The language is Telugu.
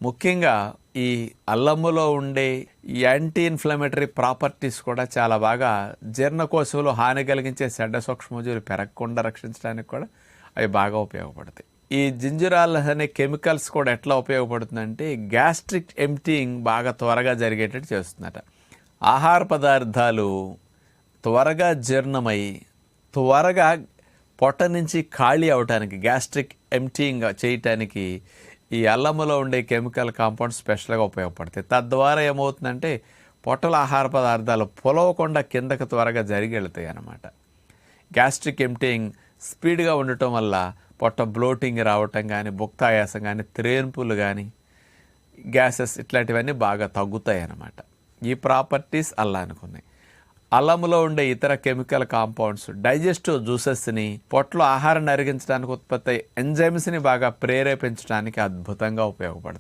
ముఖ్యంగా ఈ అల్లములో ఉండే యాంటీ ఇన్ఫ్లమేటరీ ప్రాపర్టీస్ కూడా చాలా బాగా జీర్ణకోశంలో హాని కలిగించే చెడ్డ సూక్ష్మజీవులు పెరగకుండా రక్షించడానికి కూడా అవి బాగా ఉపయోగపడతాయి. ఈ జింజరాల్ అనే కెమికల్స్ కూడా ఎట్లా ఉపయోగపడుతుందంటే గ్యాస్ట్రిక్ ఎంప్టీయింగ్ బాగా త్వరగా జరిగేటట్టు చేస్తుందట. ఆహార పదార్థాలు త్వరగా జీర్ణమై త్వరగా పొట్ట నుంచి ఖాళీ అవడానికి, గ్యాస్ట్రిక్ ఎంప్టీయింగ్ చేయటానికి ఈ అల్లములో ఉండే కెమికల్ కాంపౌండ్స్ స్పెషల్గా ఉపయోగపడతాయి. తద్వారా ఏమవుతుందంటే పొట్టల ఆహార పదార్థాలు పొలవకుండా కిందకు త్వరగా జరిగి వెళ్తాయి అన్నమాట. గ్యాస్ట్రిక్ ఎంప్టీయింగ్ స్పీడ్గా ఉండటం వల్ల పొట్ట బ్లోటింగ్ రావటం కానీ, భుక్తాయాసం కానీ, త్రేన్పులు కానీ, గ్యాసెస్ ఇట్లాంటివన్నీ బాగా తగ్గుతాయి అన్నమాట. ఈ ప్రాపర్టీస్ అల్లానికి ఉన్నాయి. అల్లంలో ఉండే ఇతర కెమికల్ కాంపౌండ్స్ డైజెస్టివ్ జ్యూసెస్ని, పొట్టలో ఆహారాన్ని అరిగించడానికి ఉత్పత్తి ఎంజైమ్స్ని బాగా ప్రేరేపించడానికి అద్భుతంగా ఉపయోగపడతాయి.